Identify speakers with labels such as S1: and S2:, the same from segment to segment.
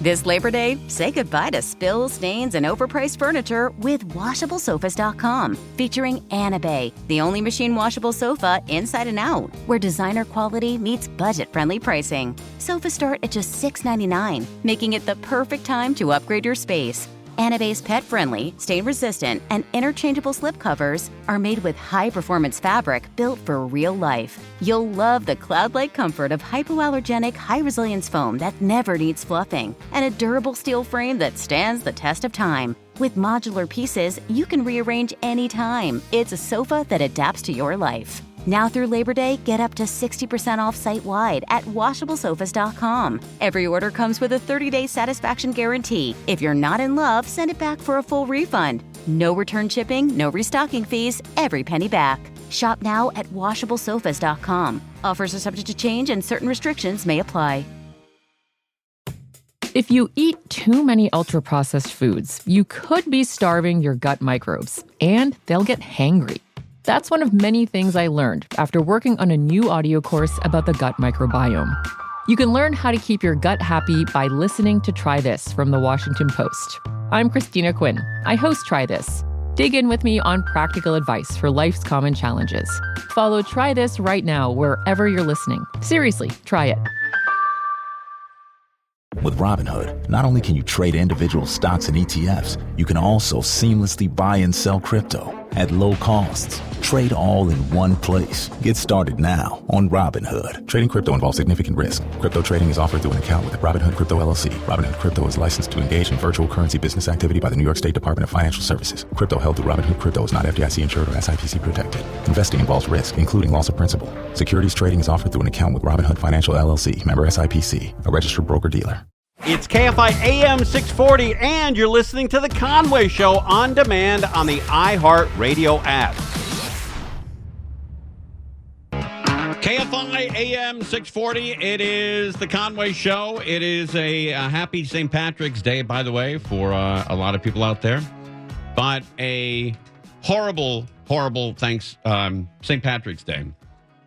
S1: This Labor Day, say goodbye to spills, stains, and overpriced furniture with WashableSofas.com, featuring Anabay, the only machine washable sofa inside and out, where designer quality meets budget-friendly pricing. Sofas start at just $6.99, making it the perfect time to upgrade your space. Anabay's pet-friendly, stain-resistant, and interchangeable slipcovers are made with high-performance fabric built for real life. You'll love the cloud-like comfort of hypoallergenic, high-resilience foam that never needs fluffing, and a durable steel frame that stands the test of time. With modular pieces, you can rearrange anytime. It's a sofa that adapts to your life. Now through Labor Day, get up to 60% off site-wide at WashableSofas.com. Every order comes with a 30-day satisfaction guarantee. If you're not in love, send it back for a full refund. No return shipping, no restocking fees, every penny back. Shop now at WashableSofas.com. Offers are subject to change and certain restrictions may apply.
S2: If you eat too many ultra-processed foods, you could be starving your gut microbes, and they'll get hangry. That's one of many things I learned after working on a new audio course about the gut microbiome. You can learn how to keep your gut happy by listening to Try This from the Washington Post. I'm Christina Quinn. I host Try This. Dig in with me on practical advice for life's common challenges. Follow Try This right now wherever you're listening. Seriously, try it.
S3: With Robinhood, not only can you trade individual stocks and ETFs, you can also seamlessly buy and sell crypto at low costs. Trade all in one place. Get started now on Robinhood. Trading crypto involves significant risk. Crypto trading is offered through an account with Robinhood Crypto LLC. Robinhood Crypto is licensed to engage in virtual currency business activity by the New York State Department of Financial Services. Crypto held through Robinhood Crypto is not FDIC insured or SIPC protected. Investing involves risk, including loss of principal. Securities trading is offered through an account with Robinhood Financial LLC, member SIPC, a registered broker-dealer.
S4: It's KFI AM 640, and you're listening to The Conway Show on demand on the iHeartRadio app. KFI AM 640, it is The Conway Show. It is a happy St. Patrick's Day, by the way, for a lot of people out there. But a horrible St. Patrick's Day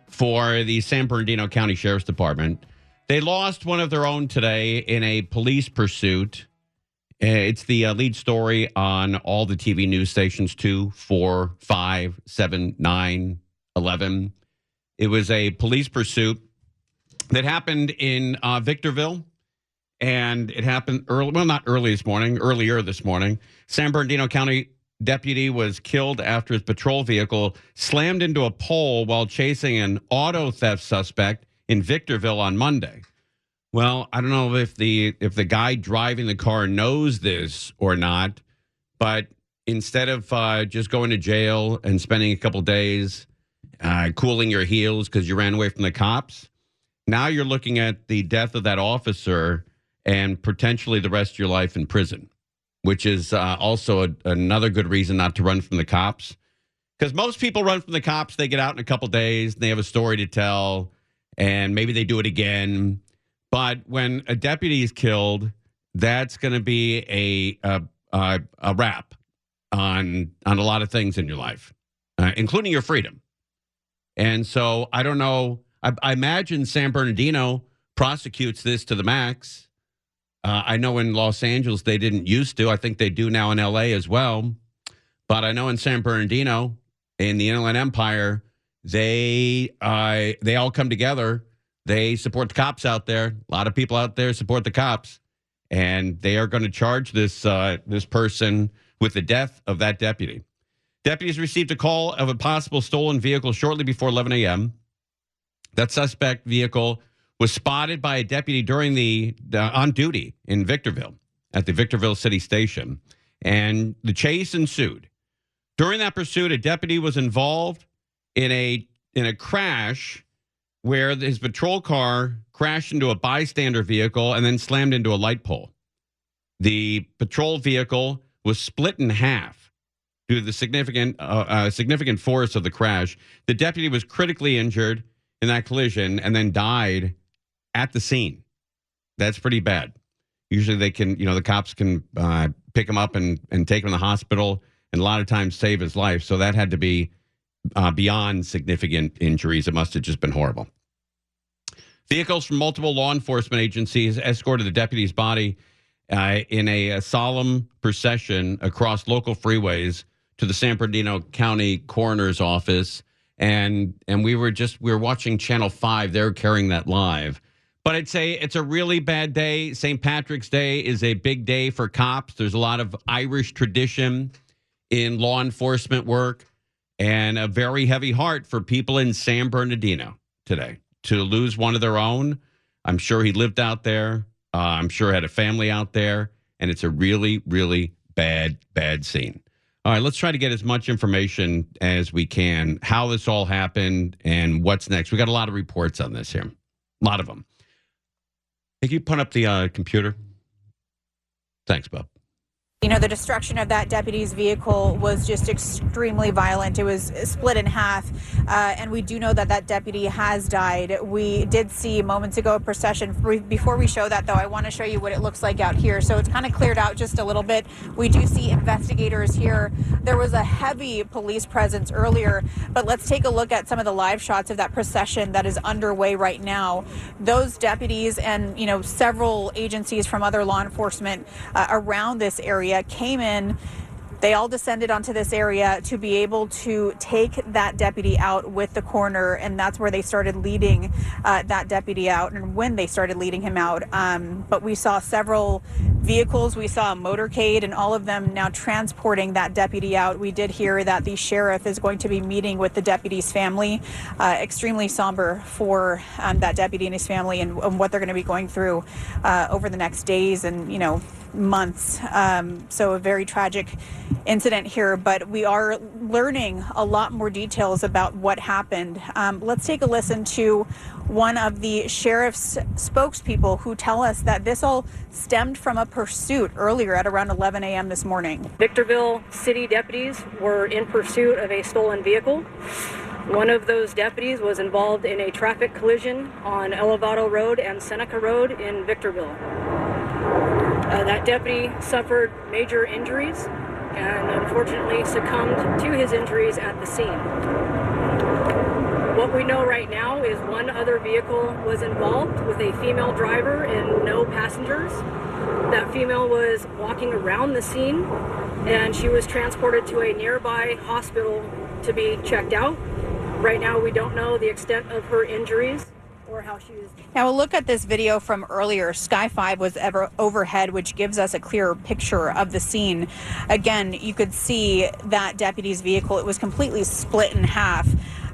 S4: for the San Bernardino County Sheriff's Department. They lost one of their own today in a police pursuit. It's the lead story on all the TV news stations, 2, 4, 5, 7, 9, 11. It was a police pursuit that happened in Victorville, and it happened earlier this morning. San Bernardino County deputy was killed after his patrol vehicle slammed into a pole while chasing an auto theft suspect in Victorville on Monday. Well, I don't know if the guy driving the car knows this or not, but instead of just going to jail and spending a couple days cooling your heels because you ran away from the cops, now you're looking at the death of that officer and potentially the rest of your life in prison, which is also another good reason not to run from the cops. Because most people run from the cops, they get out in a couple days, and they have a story to tell, and maybe they do it again. But when a deputy is killed, that's going to be a wrap on a lot of things in your life, including your freedom. And so I don't know. I imagine San Bernardino prosecutes this to the max. I know in Los Angeles they didn't used to. I think they do now in L.A. as well. But I know in San Bernardino, in the Inland Empire, they all come together. They support the cops out there. A lot of people out there support the cops, and they are going to charge this person with the death of that deputy. Deputies received a call of a possible stolen vehicle shortly before 11 a.m. That suspect vehicle was spotted by a deputy during on duty in Victorville at the Victorville City Station, and the chase ensued. During that pursuit, a deputy was involved in a crash where his patrol car crashed into a bystander vehicle and then slammed into a light pole. The patrol vehicle was split in half due to the significant force of the crash. The deputy was critically injured in that collision and then died at the scene. That's pretty bad. Usually they can, the cops can pick him up and take him to the hospital and a lot of times save his life. So that had to be beyond significant injuries. It must have just been horrible. Vehicles from multiple law enforcement agencies escorted the deputy's body in a solemn procession across local freeways to the San Bernardino County Coroner's Office. And we were watching Channel 5. They're carrying that live. But I'd say it's a really bad day. St. Patrick's Day is a big day for cops. There's a lot of Irish tradition in law enforcement work and a very heavy heart for people in San Bernardino today to lose one of their own. I'm sure he lived out there. I'm sure had a family out there. And it's a really, really bad scene. All right, let's try to get as much information as we can, how this all happened and what's next. We got a lot of reports on this here, a lot of them. Can you put up the computer? Thanks, Bob.
S5: You know, the destruction of that deputy's vehicle was just extremely violent. It was split in half, and we do know that that deputy has died. We did see moments ago a procession. Before we show that, though, I want to show you what it looks like out here. So it's kind of cleared out just a little bit. We do see investigators here. There was a heavy police presence earlier, but let's take a look at some of the live shots of that procession that is underway right now. Those deputies and, you know, several agencies from other law enforcement around this area came in. They all descended onto this area to be able to take that deputy out with the coroner, and that's where they started leading that deputy out, and when they started leading him out. But we saw several vehicles. We saw a motorcade, and all of them now transporting that deputy out. We did hear that the sheriff is going to be meeting with the deputy's family. Extremely somber for that deputy and his family, and what they're going to be going through over the next days and, you know, months. So a very tragic incident here, but we are learning a lot more details about what happened. Let's take a listen to one of the sheriff's spokespeople who tell us that this all stemmed from a pursuit earlier at around 11 a.m. this morning.
S6: Victorville city deputies were in pursuit of a stolen vehicle. One of those deputies was involved in a traffic collision on Elevado Road and Seneca Road in Victorville. That deputy suffered major injuries and unfortunately succumbed to his injuries at the scene. What we know right now is one other vehicle was involved with a female driver and no passengers. That female was walking around the scene and she was transported to a nearby hospital to be checked out. Right now we don't know the extent of her injuries or how she is.
S5: Now, a look at this video from earlier. Sky 5 was overhead, which gives us a clearer picture of the scene. Again, you could see that deputy's vehicle. It was completely split in half.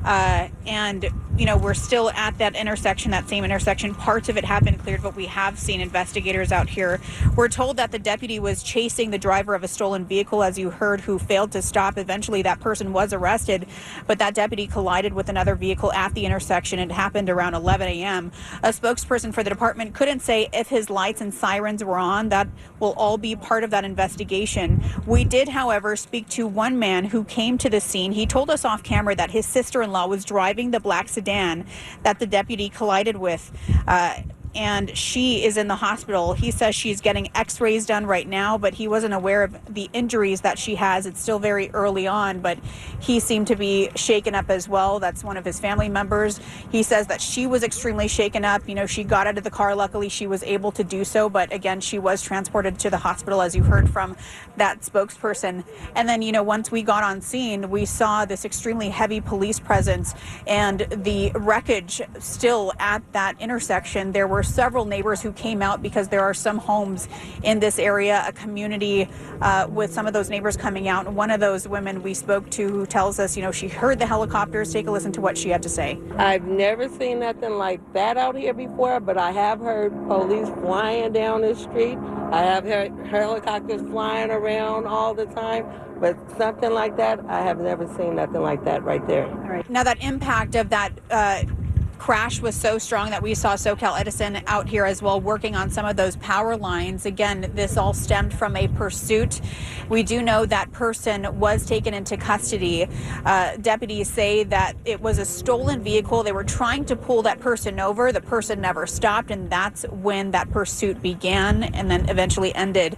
S5: And, you know, we're still at that intersection, that same intersection. Parts of it have been cleared, but we have seen investigators out here. We're told that the deputy was chasing the driver of a stolen vehicle, as you heard, who failed to stop. Eventually, that person was arrested, but that deputy collided with another vehicle at the intersection. It happened around 11 a.m. A spokesperson for the department couldn't say if his lights and sirens were on. That will all be part of that investigation. We did, however, speak to one man who came to the scene. He told us off camera that his sister-in-law was driving the black sedan that the deputy collided with, and she is in the hospital. He says she's getting x-rays done right now, but he wasn't aware of the injuries that she has. It's still very early on, but he seemed to be shaken up as well. That's one of his family members. He says that she was extremely shaken up. You know, she got out of the car. Luckily, she was able to do so, but again, she was transported to the hospital, as you heard from that spokesperson. And then, you know, once we got on scene, we saw this extremely heavy police presence and the wreckage still at that intersection. There were several neighbors who came out because there are some homes in this area, a community with some of those neighbors coming out. And one of those women we spoke to who tells us, you know, she heard the helicopters. Take a listen to what she had to say.
S7: I've never seen nothing like that out here before, but I have heard police flying down the street. I have heard helicopters flying around all the time, but something like that, I have never seen nothing like that right there.
S5: All right. Now, that impact of that crash was so strong that we saw SoCal Edison out here as well working on some of those power lines. Again, this all stemmed from a pursuit. We do know that person was taken into custody. Deputies say that it was a stolen vehicle. They were trying to pull that person over. The person never stopped, and that's when that pursuit began and then eventually ended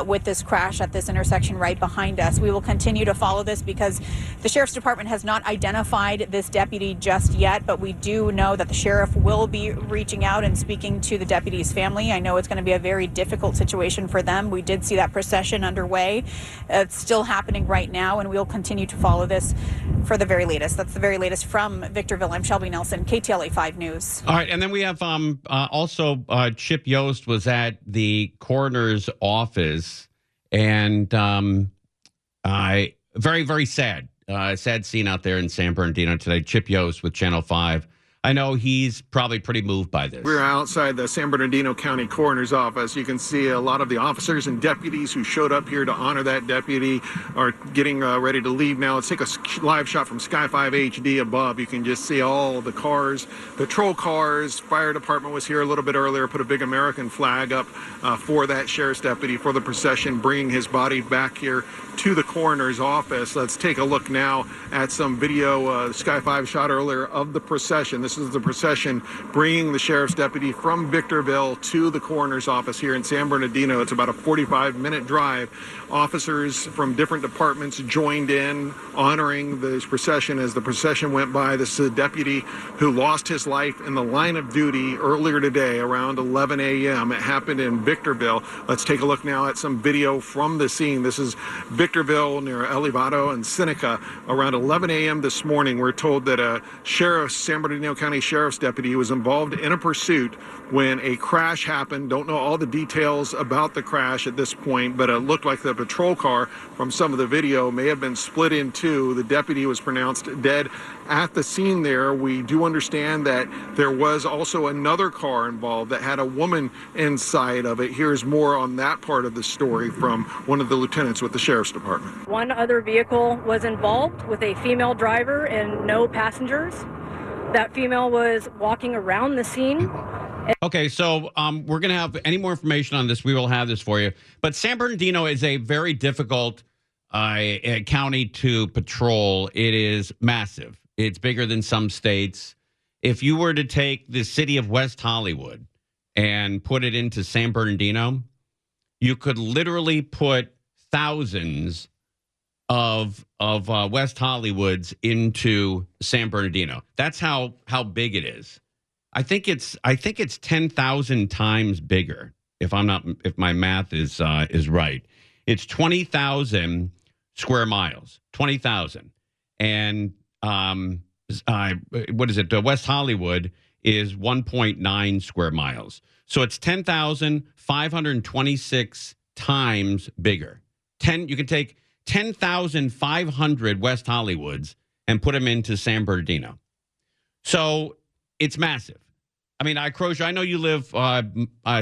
S5: with this crash at this intersection right behind us. We will continue to follow this because the Sheriff's Department has not identified this deputy just yet, but we do know know that the sheriff will be reaching out and speaking to the deputy's family. I know it's going to be a very difficult situation for them. We did see that procession underway. It's still happening right now, and we'll continue to follow this for the very latest. That's the very latest from Victorville. I'm Shelby Nelson, KTLA 5 News.
S4: All right, and then we have also Chip Yost was at the coroner's office, and very, very sad. Sad scene out there in San Bernardino today. Chip Yost with Channel 5. I know he's probably pretty moved by this.
S8: We're outside the San Bernardino County Coroner's Office. You can see a lot of the officers and deputies who showed up here to honor that deputy are getting ready to leave now. Let's take a live shot from Sky 5 HD above. You can just see all the cars, patrol cars. Fire department was here a little bit earlier, put a big American flag up for that sheriff's deputy for the procession, bringing his body back here to the coroner's office. Let's take a look now at some video Sky 5 shot earlier of the procession. This is the procession bringing the sheriff's deputy from Victorville to the coroner's office here in San Bernardino. It's about a 45-minute drive. Officers from different departments joined in honoring this procession as the procession went by. This is a deputy who lost his life in the line of duty earlier today around 11 a.m. It happened in Victorville. Let's take a look now at some video from the scene. This is Victorville near Elevado and Seneca. Around 11 a.m. this morning, we're told that a San Bernardino County Sheriff's deputy was involved in a pursuit when a crash happened. Don't know all the details about the crash at this point, but it looked like the patrol car from some of the video may have been split in two. The deputy was pronounced dead at the scene there. We do understand that there was also another car involved that had a woman inside of it. Here's more on that part of the story from one of the lieutenants with the Sheriff's Department.
S6: One other vehicle was involved with a female driver and no passengers. That female was walking around the scene.
S4: Okay, so we're going to have any more information on this. We will have this for you. But San Bernardino is a very difficult county to patrol. It is massive. It's bigger than some states. If you were to take the city of West Hollywood and put it into San Bernardino, you could literally put thousands of West Hollywoods into San Bernardino. That's how big it is. I think it's 10,000 times bigger. If my math is right, it's 20,000 square miles. 20,000, and what is it? West Hollywood is 1.9 square miles. So it's 10,526 times bigger. You can take 10,500 West Hollywoods and put them into San Bernardino. So it's massive. I mean, Crozier, I know you live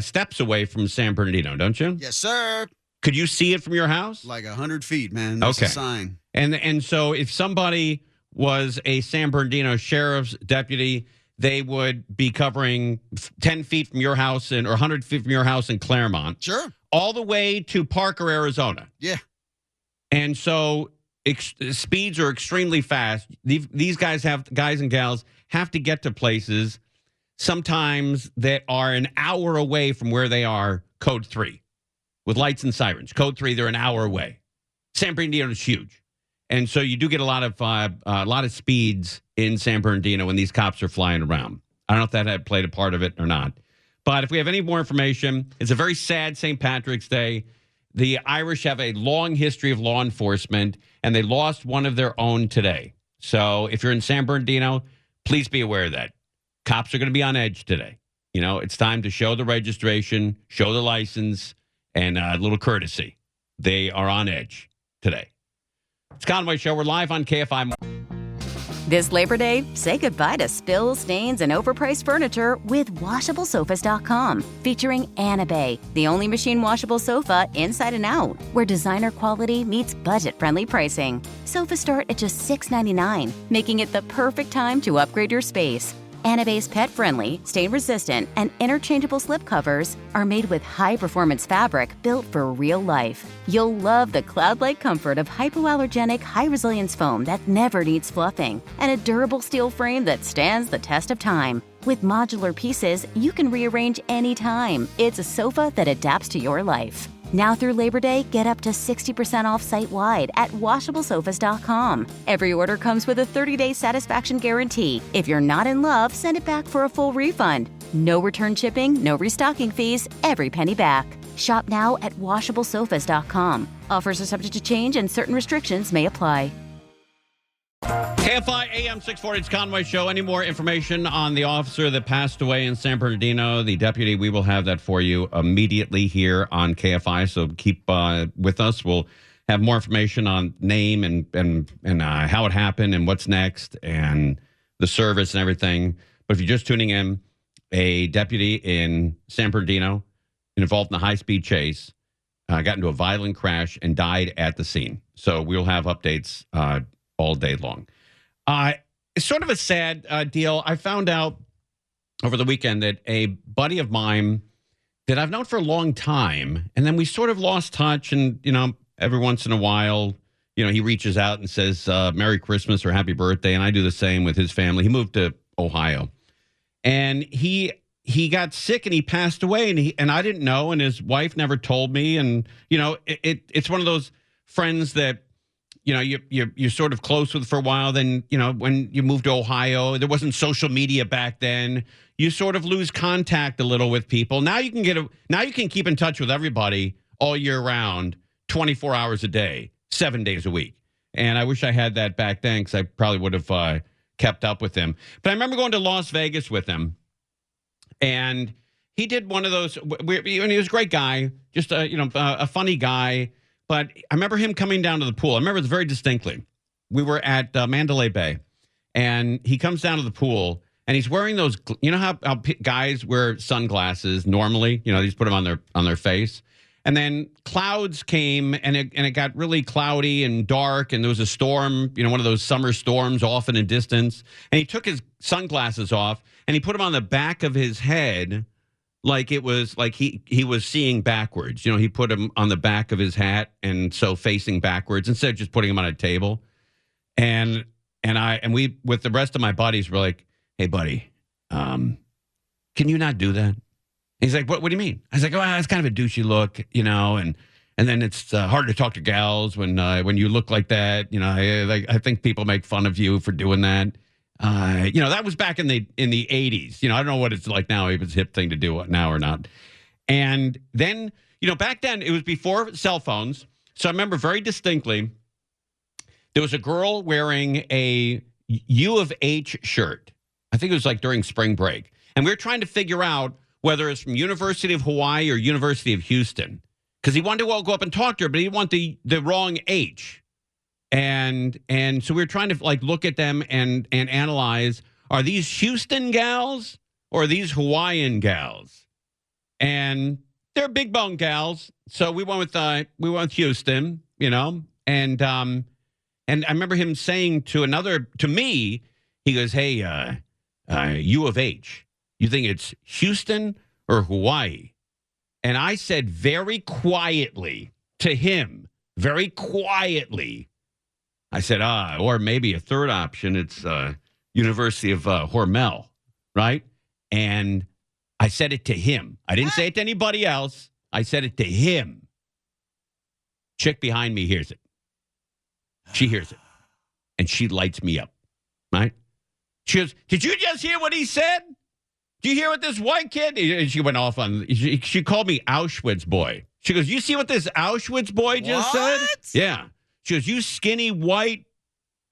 S4: steps away from San Bernardino, don't you?
S9: Yes, sir.
S4: Could you see it from your house?
S9: Like 100 feet, man. That's a sign.
S4: And so if somebody was a San Bernardino sheriff's deputy, they would be covering 10 feet from your house or 100 feet from your house in Claremont.
S9: Sure.
S4: All the way to Parker, Arizona.
S9: Yeah.
S4: And so speeds are extremely fast. These guys and gals have to get to places sometimes that are an hour away from where they are, code 3, with lights and sirens. Code 3, they're an hour away. San Bernardino is huge. And so you do get a lot of speeds in San Bernardino when these cops are flying around. I don't know if that had played a part of it or not. But if we have any more information, it's a very sad St. Patrick's Day. The Irish have a long history of law enforcement, and they lost one of their own today. So if you're in San Bernardino, please be aware of that. Cops are going to be on edge today. You know, it's time to show the registration, show the license, and a little courtesy. They are on edge today. It's Conway Show. We're live on KFI.
S1: This Labor Day, say goodbye to spills, stains, and overpriced furniture with WashableSofas.com. Featuring Bay, the only machine washable sofa inside and out, where designer quality meets budget-friendly pricing. Sofas start at just $6.99, making it the perfect time to upgrade your space. Bay's pet-friendly, stain-resistant, and interchangeable slipcovers are made with high-performance fabric built for real life. You'll love the cloud-like comfort of hypoallergenic, high-resilience foam that never needs fluffing, and a durable steel frame that stands the test of time. With modular pieces, you can rearrange anytime. It's a sofa that adapts to your life. Now through Labor Day, get up to 60% off site-wide at washablesofas.com. Every order comes with a 30-day satisfaction guarantee. If you're not in love, send it back for a full refund. No return shipping, no restocking fees, every penny back. Shop now at washablesofas.com. Offers are subject to change and certain restrictions may apply.
S4: KFI AM 640, it's Conway Show. Any more information on the officer that passed away in San Bernardino, the deputy, we will have that for you immediately here on KFI. So keep with us. We'll have more information on name and how it happened and what's next and the service and everything. But if you're just tuning in, a deputy in San Bernardino involved in a high-speed chase got into a violent crash and died at the scene. So we'll have updates all day long. It's sort of a sad deal. I found out over the weekend that a buddy of mine that I've known for a long time, and then we sort of lost touch, and, every once in a while, he reaches out and says, Merry Christmas or Happy Birthday, and I do the same with his family. He moved to Ohio, and he got sick and he passed away, and I didn't know, and his wife never told me, and, it's one of those friends that, you're sort of close with for a while. Then, when you moved to Ohio, there wasn't social media back then. You sort of lose contact a little with people. Now you can keep in touch with everybody all year round, 24 hours a day, 7 days a week. And I wish I had that back then because I probably would have kept up with him. But I remember going to Las Vegas with him, and he did one of those. And he was a great guy, just a funny guy. But I remember him coming down to the pool. I remember it very distinctly. We were at Mandalay Bay, and he comes down to the pool, and he's wearing those. You know how guys wear sunglasses normally? They just put them on their face. And then clouds came, and it got really cloudy and dark, and there was a storm. One of those summer storms off in the distance. And he took his sunglasses off, and he put them on the back of his head. Like it was like he was seeing backwards. He put him on the back of his hat, and so facing backwards instead of just putting him on a table. And we, with the rest of my buddies, were like, "Hey, buddy, can you not do that?" He's like, "What do you mean?" I was like, "Oh, it's kind of a douchey look, and then it's hard to talk to gals when you look like that. I think people make fun of you for doing that." That was back in the 80s. I don't know what it's like now, if it's a hip thing to do now or not. And then, back then it was before cell phones. So I remember very distinctly, there was a girl wearing a U of H shirt. I think it was like during spring break. And we were trying to figure out whether it's from University of Hawaii or University of Houston. Because he wanted to go up and talk to her, but he didn't want the wrong H. And so we were trying to look at them and analyze, are these Houston gals or are these Hawaiian gals? And they're big bone gals. So we went with Houston, and I remember him saying to me, he goes, "Hey, U of H, you think it's Houston or Hawaii?" And I said very quietly to him, very quietly, I said, or maybe a third option, it's University of Hormel, right? And I said it to him. I didn't say it to anybody else. I said it to him. Chick behind me hears it. She hears it. And she lights me up, right? She goes, "Did you just hear what he said? Do you hear what this white kid?" And she went off on, she called me Auschwitz boy. She goes, "You see what this Auschwitz boy just said?" Yeah. She goes, "You skinny white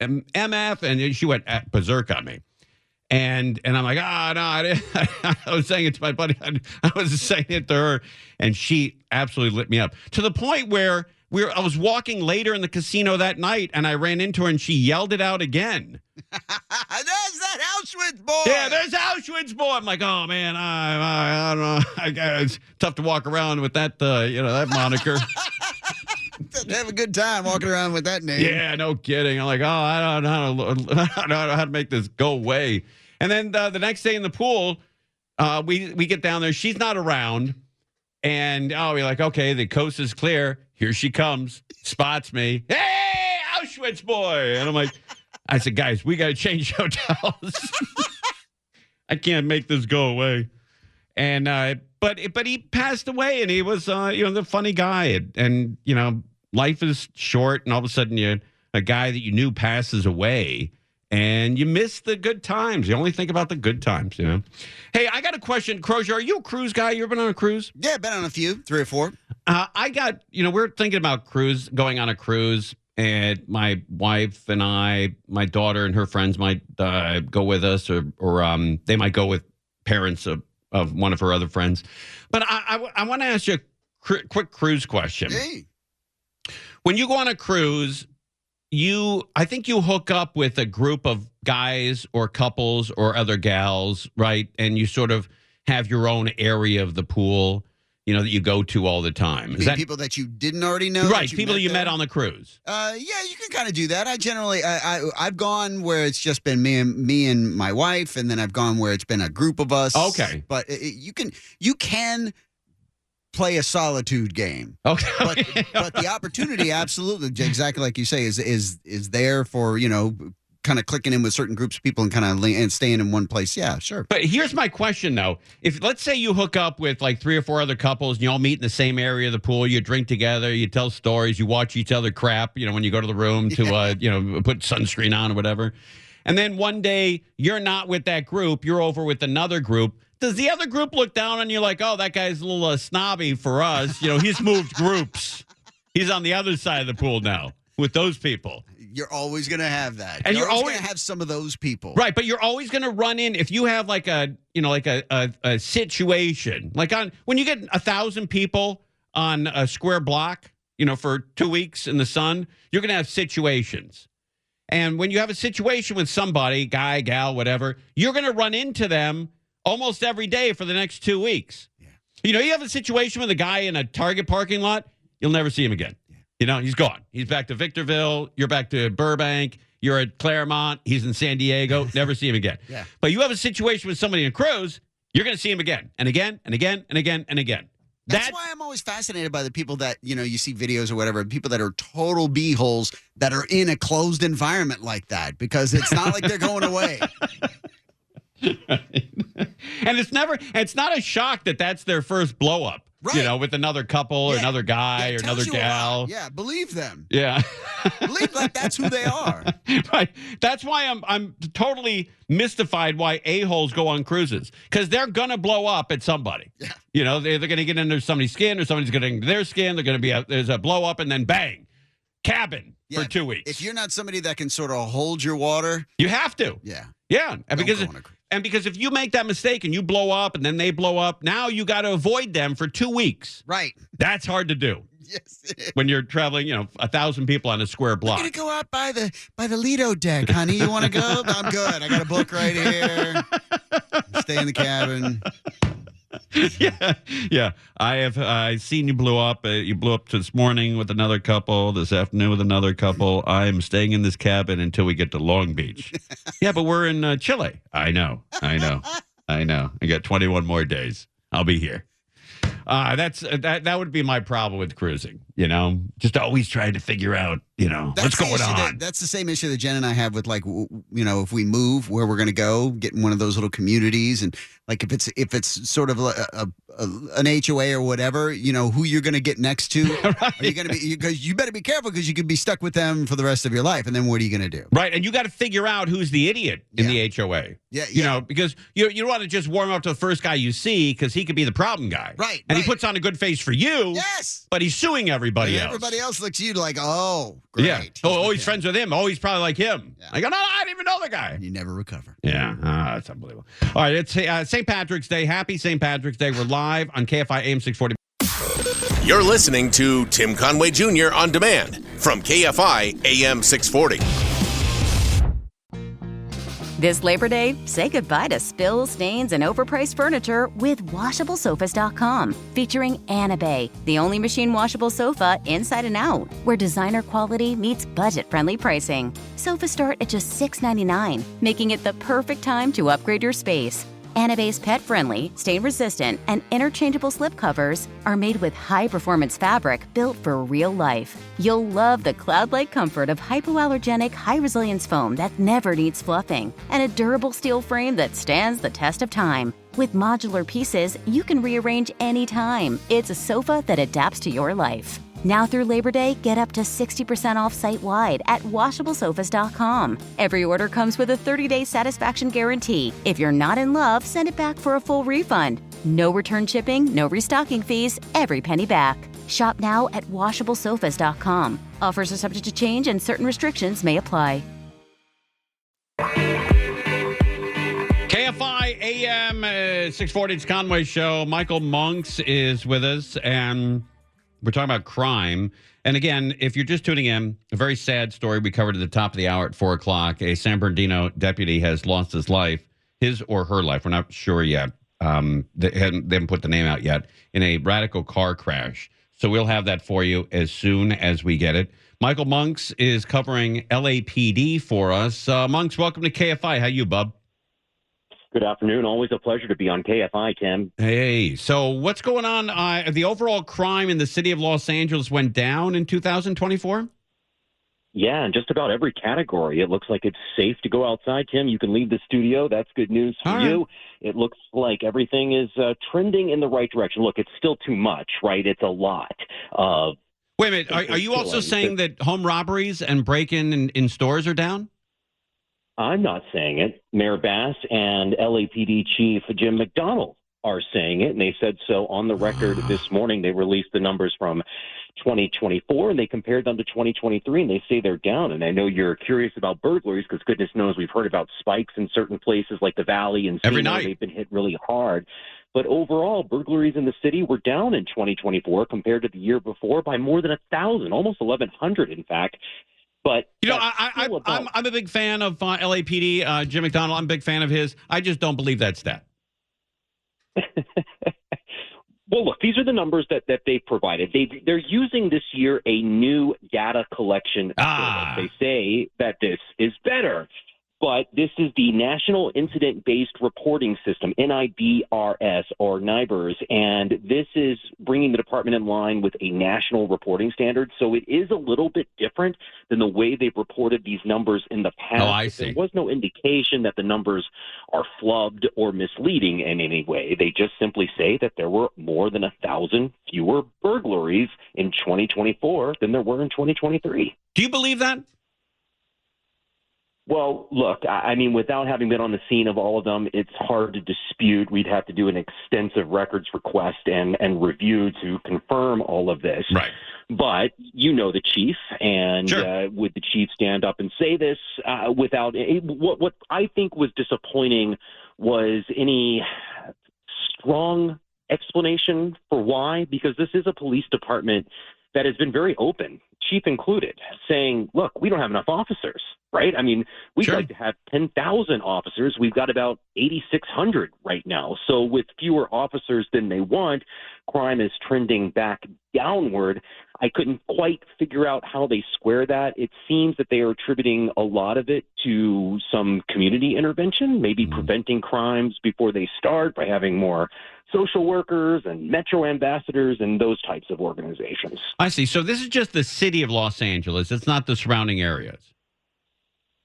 S4: MF," and she went berserk on me. And I'm like, no, I was saying it to my buddy. I was saying it to her, and she absolutely lit me up to the point where I was walking later in the casino that night, and I ran into her, and she yelled it out again.
S9: There's that Auschwitz boy.
S4: Yeah, there's Auschwitz boy. I'm like, oh man, I don't know. It's tough to walk around with that, that moniker.
S9: Have a good time walking around with that name.
S4: Yeah, no kidding. I'm like, I don't know how to make this go away. And then the next day in the pool, we get down there. She's not around. And we're like, okay, the coast is clear. Here she comes. Spots me. Hey, Auschwitz boy. And I'm like, I said, guys, we got to change hotels. I can't make this go away. And But he passed away, and he was the funny guy, and life is short, and all of a sudden a guy that you knew passes away, and you miss the good times. You only think about the good times, Hey, I got a question, Crozier. Are you a cruise guy? You ever been on a cruise?
S9: Yeah, been on a few, 3 or 4.
S4: We're thinking about going on a cruise, and my wife and my daughter and her friends might go with us, or they might go with parents of one of her other friends. But I want to ask you a quick cruise question.
S9: Hey.
S4: When you go on a cruise, I think you hook up with a group of guys or couples or other gals, right? And you sort of have your own area of the pool, that you go to all the time. Is that
S9: people that you didn't already know?
S4: Right, people that you met on the cruise.
S9: Yeah, you can kind of do that. I generally, I've gone where it's just been me and my wife, and then I've gone where it's been a group of us.
S4: Okay,
S9: but you can play a solitude game.
S4: Okay,
S9: but the opportunity, absolutely, exactly like you say, is there for kind of clicking in with certain groups of people and kind of and staying in one place. Yeah, sure.
S4: But here's my question, though. If let's say you hook up with like 3 or 4 other couples and you all meet in the same area of the pool, you drink together, you tell stories, you watch each other crap, when you go to the room to, put sunscreen on or whatever. And then one day you're not with that group, you're over with another group. Does the other group look down on you like, oh, that guy's a little snobby for us? He's moved groups. He's on the other side of the pool now with those people.
S9: You're always going to have that.
S4: And you're always
S9: going to have some of those people.
S4: Right, but you're always going to run in if you have like a situation. Like when you get 1,000 people on a square block, for 2 weeks in the sun, you're going to have situations. And when you have a situation with somebody, guy, gal, whatever, you're going to run into them almost every day for the next 2 weeks. Yeah. You have a situation with a guy in a Target parking lot, you'll never see him again. He's gone. He's back to Victorville. You're back to Burbank. You're at Claremont. He's in San Diego. Never see him again.
S9: Yeah.
S4: But you have a situation with somebody in a cruise, you're going to see him again and again and again and again and again.
S9: That's why I'm always fascinated by the people that, you see videos or whatever, people that are total b-holes that are in a closed environment like that, because it's not like they're going away.
S4: And it's not a shock that that's their first blow up. Right. With another couple or another guy or another gal.
S9: Yeah, believe them.
S4: Yeah.
S9: Believe like that's who they are.
S4: Right. That's why I'm totally mystified why a-holes go on cruises. Because they're going to blow up at somebody. Yeah. They're going to get under somebody's skin or somebody's getting into their skin. They're going to be there's a blow up and then bang. Cabin for 2 weeks.
S9: If you're not somebody that can sort of hold your water.
S4: You have to.
S9: Yeah.
S4: Yeah. And because if you make that mistake and you blow up and then they blow up, now you got to avoid them for 2 weeks.
S9: Right.
S4: That's hard to do.
S9: Yes, it is.
S4: When you're traveling, 1,000 people on a square block.
S9: I'm going to go out by the Lido deck, honey. You want to go? I'm good. I got a book right here. Stay in the cabin.
S4: Yeah. I've seen you blew up. You blew up this morning with another couple, this afternoon with another couple. I'm staying in this cabin until we get to Long Beach. Yeah, but we're in Chile. I know. I got 21 more days. I'll be here. That would be my problem with cruising, just always trying to figure out, what's going on.
S9: That's the same issue that Jen and I have with if we move where we're going to go, get in one of those little communities, and like if it's sort of an HOA or whatever, who you're going to get next to. Right. Are you going to be, because you better be careful because you could be stuck with them for the rest of your life. And then what are you going to do?
S4: Right. And you got to figure out who's the idiot in the HOA.
S9: Yeah.
S4: Because you don't want to just warm up to the first guy you see because he could be the problem guy.
S9: Right.
S4: And he puts on a good face for you.
S9: Yes.
S4: But he's suing everybody else.
S9: Everybody else looks at you like, oh, great.
S4: Yeah. He's friends with him. Oh, he's probably like him. Yeah. I go, no, I didn't even know the guy.
S9: You never recover.
S4: Yeah. That's unbelievable. All right. It's St. Patrick's Day. Happy St. Patrick's Day. We're live on KFI AM 640.
S10: You're listening to Tim Conway Jr. on demand from KFI AM 640.
S1: This Labor Day, say goodbye to spills, stains, and overpriced furniture with WashableSofas.com. Featuring Annabay, the only machine washable sofa inside and out, where designer quality meets budget-friendly pricing. Sofas start at just $6.99, making it the perfect time to upgrade your space. Annabay's pet-friendly, stain-resistant, and interchangeable slipcovers are made with high-performance fabric built for real life. You'll love the cloud-like comfort of hypoallergenic, high-resilience foam that never needs fluffing, and a durable steel frame that stands the test of time. With modular pieces, you can rearrange anytime. It's a sofa that adapts to your life. Now through Labor Day, get up to 60% off site-wide at washablesofas.com. Every order comes with a 30-day satisfaction guarantee. If you're not in love, send it back for a full refund. No return shipping, no restocking fees, every penny back. Shop now at washablesofas.com. Offers are subject to change and certain restrictions may apply.
S4: KFI AM 640, it's Conway Show. Michael Monks is with us, and we're talking about crime. And again, if you're just tuning in, a very sad story we covered at the top of the hour at 4 o'clock. A San Bernardino deputy has lost his life, his or her life. We're not sure yet. They haven't put the name out yet, in a radical car crash. So we'll have that for you as soon as we get it. Michael Monks is covering LAPD for us. Monks, welcome to KFI. How you, bub?
S11: Good afternoon. Always a pleasure to be on KFI, Tim.
S4: Hey, so what's going on? The overall crime in the city of Los Angeles went down in 2024?
S11: Yeah, in just about every category. It looks like it's safe to go outside, Tim. You can leave the studio. That's good news for you. It looks like everything is trending in the right direction. Look, it's still too much, right? It's a lot of...
S4: Wait a minute. Are you also saying that home robberies and break-in in stores are down?
S11: I'm not saying it. Mayor Bass and LAPD Chief Jim McDonald are saying it, and they said so on the record this morning. They released the numbers from 2024, and they compared them to 2023, and they say they're down. And I know you're curious about burglaries because goodness knows we've heard about spikes in certain places like the Valley and
S4: every night.
S11: They've been hit really hard. But overall, burglaries in the city were down in 2024 compared to the year before by more than 1,000, almost 1,100, in fact. But
S4: you know, I'm a big fan of LAPD, Jim McDonald. I'm a big fan of his. I just don't believe that stat.
S11: Well, look, these are the numbers that they provided. They're using this year a new data collection service. They say that this is better. But this is the National Incident-Based Reporting System, NIBRS, or NIBRS, and this is bringing the department in line with a national reporting standard. So it is a little bit different than the way they've reported these numbers in the past.
S4: Oh, I see.
S11: There was no indication that the numbers are flubbed or misleading in any way. They just simply say that there were more than 1,000 fewer burglaries in 2024 than there were in 2023.
S4: Do you believe that?
S11: Well, look, I mean, without having been on the scene of all of them, it's hard to dispute. We'd have to do an extensive records request and review to confirm all of this.
S4: Right.
S11: But you know the chief, and
S4: sure.
S11: Would the chief stand up and say this without what I think was disappointing was any strong explanation for why, because this is a police department that has been very open, chief included, saying, look, we don't have enough officers, right? I mean, we'd
S4: sure.
S11: like to have 10,000 officers. We've got about 8,600 right now. So with fewer officers than they want, crime is trending back downward. I couldn't quite figure out how they square that. It seems that they are attributing a lot of it to some community intervention, maybe preventing crimes before they start by having more social workers and metro ambassadors and those types of organizations.
S4: I see. So this is just the city of Los Angeles. It's not the surrounding areas.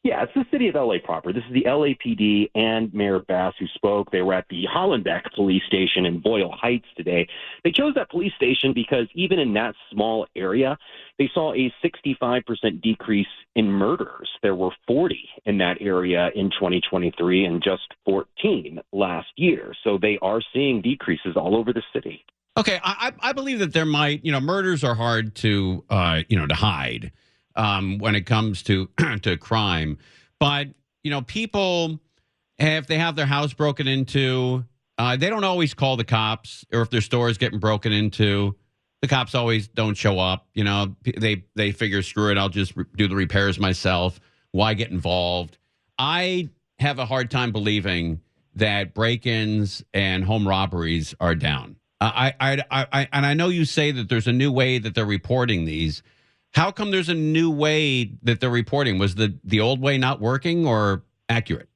S11: Yeah, it's the city of LA proper. This is the LAPD and Mayor Bass who spoke. They were at the Hollenbeck police station in Boyle Heights today. They chose that police station because even in that small area, they saw a 65% decrease in murders. There were 40 in that area in 2023 and just 14 last year. So they are seeing decreases all over the city.
S4: Okay, I believe that there might, murders are hard to, to hide. When it comes to to crime. But, people, if they have their house broken into, they don't always call the cops, or if their store is getting broken into, the cops always don't show up. They figure, screw it, I'll just do the repairs myself. Why get involved? I have a hard time believing that break-ins and home robberies are down. And I know you say that there's a new way that they're reporting these. How come there's a new way that they're reporting? Was the old way not working or accurate?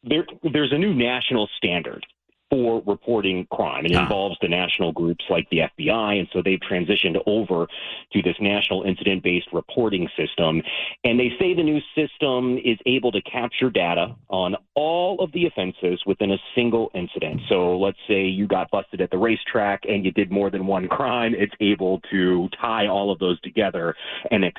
S11: There's a new national standard. for reporting crime. It involves the national groups like the FBI, and so they've transitioned over to this national incident-based reporting system. And they say the new system is able to capture data on all of the offenses within a single incident. So let's say you got busted at the racetrack and you did more than one crime. It's able to tie all of those together and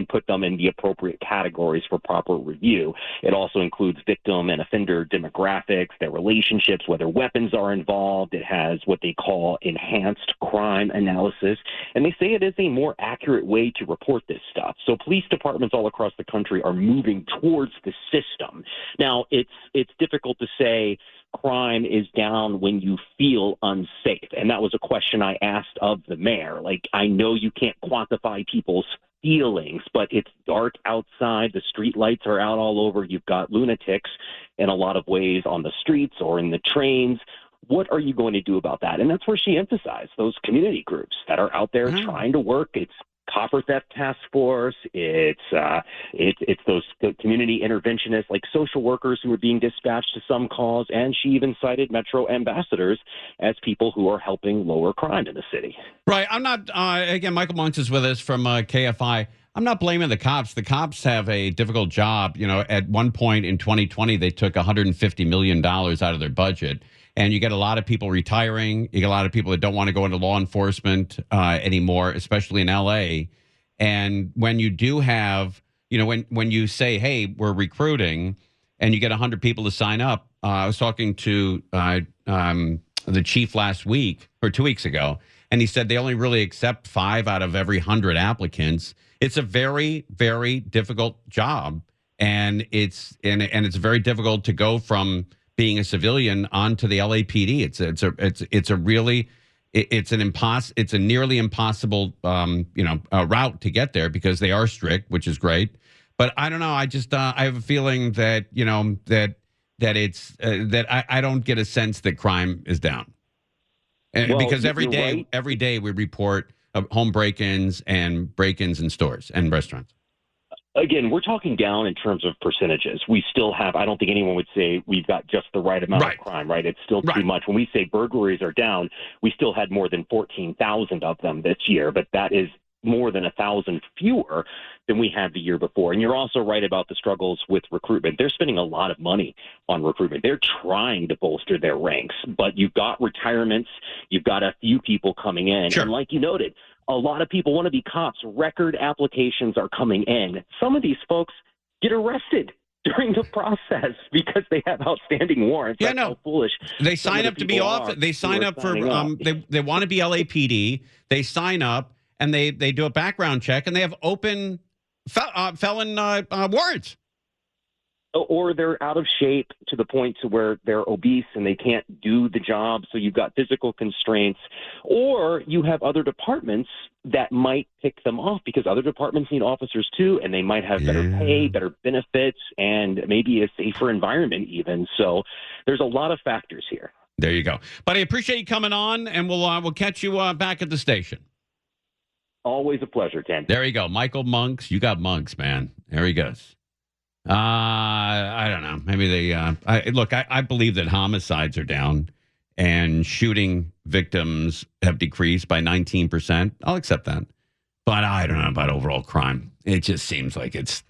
S11: put them in the appropriate categories for proper review. It also includes victim and offender demographics, their relationships, whether weapons are involved. It has what they call enhanced crime analysis, and they say it is a more accurate way to report this stuff. So police departments all across the country are moving towards the system. Now, it's difficult to say crime is down when you feel unsafe, and that was a question I asked of the mayor. Like, I know you can't quantify people's feelings, but it's dark outside. The street lights are out all over. You've got lunatics in a lot of ways on the streets or in the trains. What are you going to do about that? And that's where she emphasized those community groups that are out there trying to work. It's Copper Theft Task Force. It's those community interventionists like social workers who are being dispatched to some calls. And she even cited Metro ambassadors as people who are helping lower crime in the city.
S4: Right. I'm not, again, Michael Monks is with us from KFI. I'm not blaming the cops. The cops have a difficult job. You know, at one point in 2020, they took $150 million out of their budget. And you get a lot of people retiring. You get a lot of people that don't want to go into law enforcement anymore, especially in L.A. And when you do have, you know, when you say, hey, we're recruiting, and you get 100 people to sign up. I was talking to the chief last week or 2 weeks ago, and he said they only really accept 5 out of every 100 applicants. It's a very, very difficult job, and it's very difficult to go from being a civilian onto the LAPD. It's a nearly impossible route to get there because they are strict, which is great. But I don't know. I just I have a feeling that I don't get a sense that crime is down, because every day we report home break-ins and break-ins in stores and restaurants.
S11: Again, we're talking down in terms of percentages. We still have, I don't think anyone would say we've got just the right amount of crime, right? It's still too much. When we say burglaries are down, we still had more than 14,000 of them this year, but that is more than 1,000 fewer than we had the year before. And you're also right about the struggles with recruitment. They're spending a lot of money on recruitment. They're trying to bolster their ranks, but you've got retirements, you've got a few people coming in. Sure. And like you noted, a lot of people want to be cops. Record applications are coming in. Some of these folks get arrested during the process because they have outstanding warrants.
S4: Yeah,
S11: That's
S4: no.
S11: how foolish.
S4: They sign up to be off. They sign up for. They want to be LAPD. They sign up and they do a background check and they have open felon warrants.
S11: Or they're out of shape to the point to where they're obese and they can't do the job. So you've got physical constraints, or you have other departments that might pick them off because other departments need officers too, and they might have better pay, better benefits, and maybe a safer environment even. So there's a lot of factors here.
S4: There you go. But I appreciate you coming on, and we'll catch you back at the station.
S11: Always a pleasure, Ken.
S4: There you go. Michael Monks. You got Monks, man. There he goes. I don't know. Maybe they I believe that homicides are down and shooting victims have decreased by 19%. I'll accept that. But I don't know about overall crime. It just seems like it's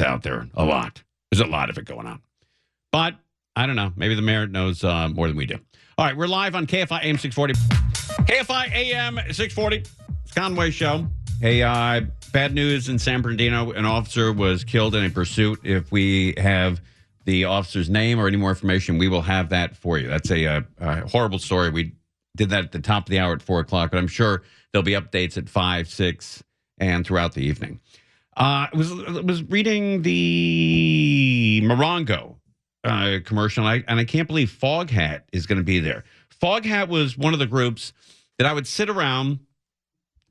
S4: out there a lot. There's a lot of it going on. But I don't know. Maybe the mayor knows more than we do. All right, we're live on KFI AM 640. KFI AM 640. It's Conway Show. Hey, bad news in San Bernardino. An officer was killed in a pursuit. If we have the officer's name or any more information, we will have that for you. That's a horrible story. We did that at the top of the hour at 4 o'clock, but I'm sure there'll be updates at 5, 6, and throughout the evening. I was reading the Morongo commercial, and I can't believe Foghat is going to be there. Foghat was one of the groups that I would sit around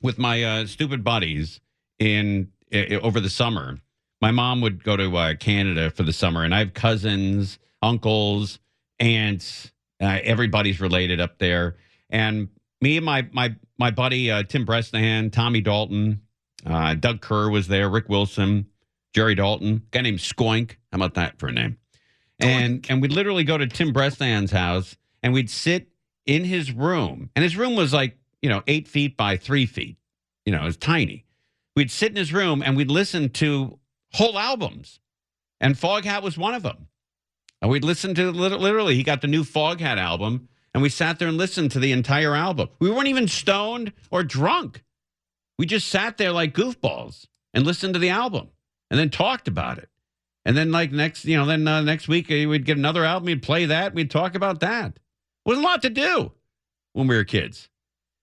S4: with my stupid buddies over the summer. My mom would go to Canada for the summer, and I have cousins, uncles, aunts. Everybody's related up there. And me and my buddy Tim Bresnahan, Tommy Dalton, Doug Kerr was there, Rick Wilson, Jerry Dalton, a guy named Skoink. How about that for a name? And we'd literally go to Tim Bresnahan's house, and we'd sit in his room. And his room was like, 8 feet by 3 feet. It was tiny. We'd sit in his room and we'd listen to whole albums. And Foghat was one of them. And we'd listen to, literally, he got the new Foghat album, and we sat there and listened to the entire album. We weren't even stoned or drunk. We just sat there like goofballs and listened to the album and then talked about it. And then next week we'd get another album, we'd play that, we'd talk about that. It was a lot to do when we were kids.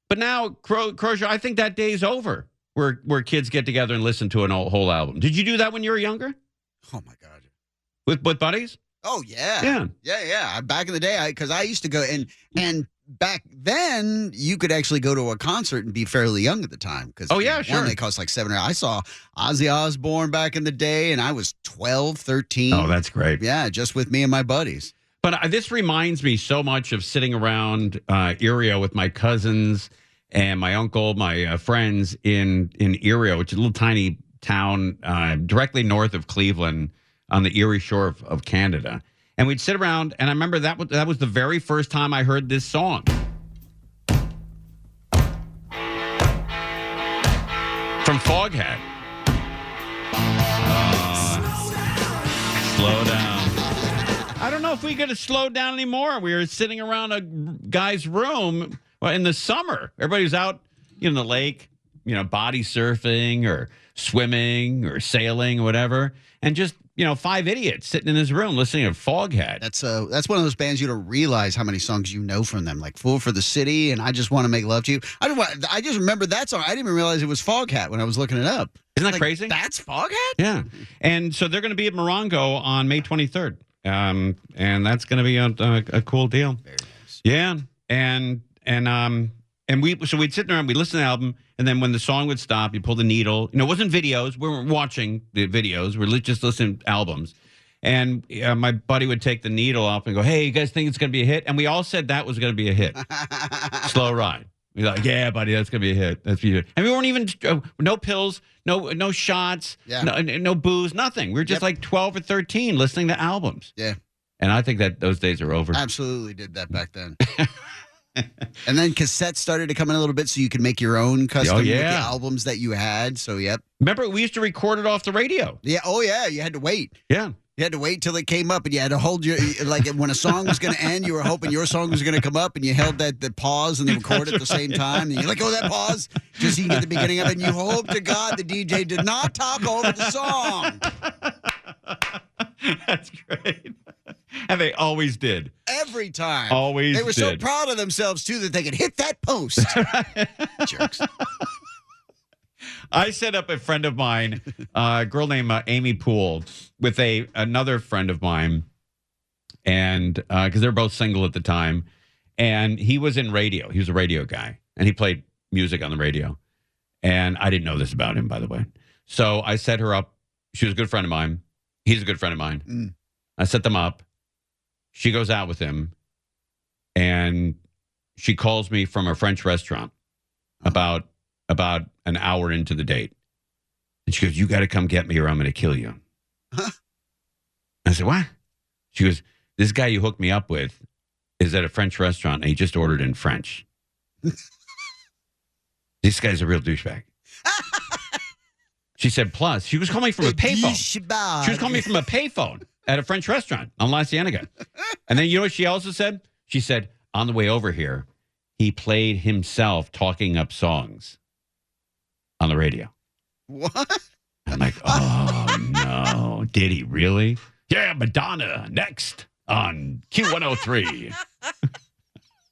S4: But now, Crozier, I think that day's over where kids get together and listen to an whole album. Did you do that when you were younger?
S9: Oh, my God.
S4: With buddies?
S9: Oh, yeah. Yeah. Back in the day, because I used to go, and back then, you could actually go to a concert and be fairly young at the time.
S4: Sure.
S9: They cost like $7. I saw Ozzy Osbourne back in the day, and I was 12, 13.
S4: Oh, that's great.
S9: Yeah, just with me and my buddies.
S4: But this reminds me so much of sitting around Erie with my cousins and my uncle, my friends in Erie, which is a little tiny town directly north of Cleveland on the Erie shore of Canada. And we'd sit around, and I remember that was the very first time I heard this song. From Foghat. Slow down. I don't know if we could have slowed down anymore. We were sitting around a guy's room in the summer. Everybody was out in the lake, body surfing or swimming or sailing or whatever. And just, 5 idiots sitting in his room listening to Foghat.
S9: That's one of those bands you don't realize how many songs you know from them, like Fool for the City and I Just Want to Make Love to You. I just remember that song. I didn't even realize it was Foghat when I was looking it up.
S4: Isn't that crazy?
S9: That's Foghat?
S4: Yeah. And so they're going to be at Morongo on May 23rd. And that's going to be a cool deal.
S9: Very nice.
S4: Yeah. And we'd sit there and we'd listen to the album, and then when the song would stop, you pull the needle. It wasn't videos. We weren't watching the videos. We're just listening to albums. And my buddy would take the needle off and go, "Hey, you guys think it's going to be a hit?" And we all said that was going to be a hit. Slow Ride. We're like, "Yeah, buddy, that's going to be a hit. That's be a hit." And we weren't even no pills, no shots, no booze, nothing. We were just like 12 or 13 listening to albums.
S9: Yeah.
S4: And I think that those days are over.
S9: Absolutely did that back then. And then cassettes started to come in a little bit, so you could make your own custom with the albums that you had. So, yep.
S4: Remember, we used to record it off the radio.
S9: Yeah. Oh, yeah. You had to wait.
S4: Yeah.
S9: You had to wait till it came up, and you had to hold like when a song was going to end, you were hoping your song was going to come up, and you held the pause and the record at the same time. And you let go of that pause just so you can get the beginning of it. And you hope to God the DJ did not talk over the song.
S4: That's great. And they always did.
S9: Every time.
S4: Always
S9: They were
S4: did.
S9: so proud of themselves, too, that they could hit that post. Jerks.
S4: I set up a friend of mine, a girl named Amy Poole, with another friend of mine, and because they're both single at the time, and he was in radio. He was a radio guy, and he played music on the radio. And I didn't know this about him, by the way. So I set her up. She was a good friend of mine. He's a good friend of mine.
S9: Mm.
S4: I set them up. She goes out with him, and she calls me from a French restaurant about an hour into the date. And she goes, "You got to come get me or I'm going to kill you."
S9: Huh?
S4: I said, "What?" She goes, "This guy you hooked me up with is at a French restaurant, and he just ordered in French." This guy's a real douchebag. She said, plus, she was calling me from a payphone. She was calling me from a payphone at a French restaurant on La Cienega. And then you know what she also said? She said, on the way over here, he played himself talking up songs on the radio.
S9: What?
S4: I'm like, oh, no. Did he really? Yeah, Madonna next on Q103.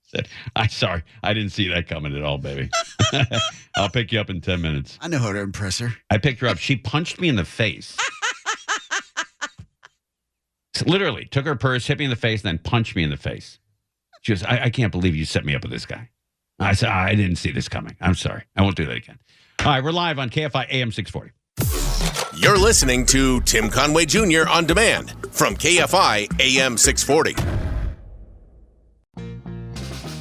S4: Said, I'm sorry. I didn't see that coming at all, baby. I'll pick you up in 10 minutes.
S9: I know how to impress her.
S4: I picked her up. She punched me in the face. Literally took her purse, hit me in the face, and then punched me in the face. She goes, I can't believe you set me up with this guy. I said, I didn't see this coming. I'm sorry. I won't do that again. All right, we're live on KFI AM 640.
S10: You're listening to Tim Conway Jr. on demand from KFI AM 640.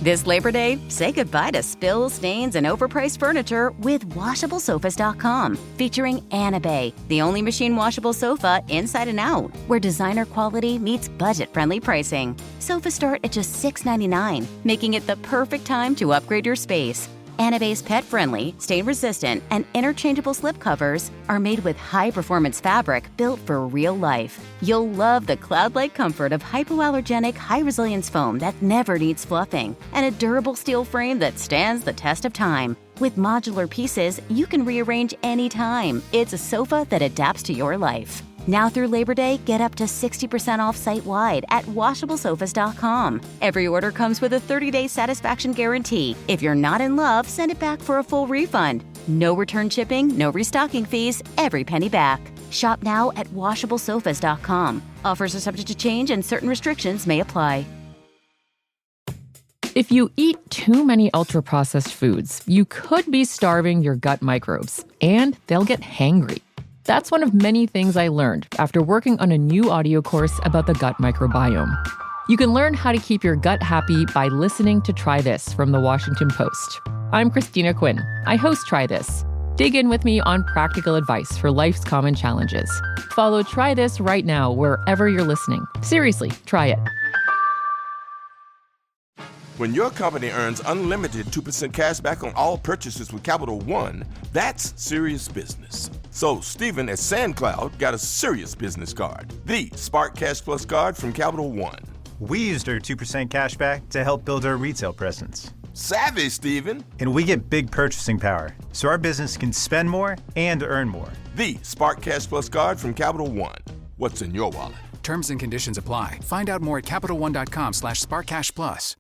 S1: This Labor Day, say goodbye to spills, stains, and overpriced furniture with WashableSofas.com. Featuring Bay, the only machine washable sofa inside and out, where designer quality meets budget-friendly pricing. Sofas start at just $6.99, making it the perfect time to upgrade your space. Bay's pet-friendly, stain-resistant, and interchangeable slipcovers are made with high-performance fabric built for real life. You'll love the cloud-like comfort of hypoallergenic, high-resilience foam that never needs fluffing, and a durable steel frame that stands the test of time. With modular pieces, you can rearrange anytime. It's a sofa that adapts to your life. Now through Labor Day, get up to 60% off site-wide at WashableSofas.com. Every order comes with a 30-day satisfaction guarantee. If you're not in love, send it back for a full refund. No return shipping, no restocking fees, every penny back. Shop now at WashableSofas.com. Offers are subject to change and certain restrictions may apply.
S2: If you eat too many ultra-processed foods, you could be starving your gut microbes, and they'll get hangry. That's one of many things I learned after working on a new audio course about the gut microbiome. You can learn how to keep your gut happy by listening to Try This from the Washington Post. I'm Christina Quinn. I host Try This. Dig in with me on practical advice for life's common challenges. Follow Try This right now wherever you're listening. Seriously, try it.
S12: When your company earns unlimited 2% cash back on all purchases with Capital One, that's serious business. So Stephen at SandCloud got a serious business card, the Spark Cash Plus card from Capital One.
S13: We used our 2% cash back to help build our retail presence.
S12: Savvy, Stephen.
S13: And we get big purchasing power, so our business can spend more and earn more.
S12: The Spark Cash Plus card from Capital One. What's in your wallet?
S14: Terms and conditions apply. Find out more at CapitalOne.com/SparkCashPlus.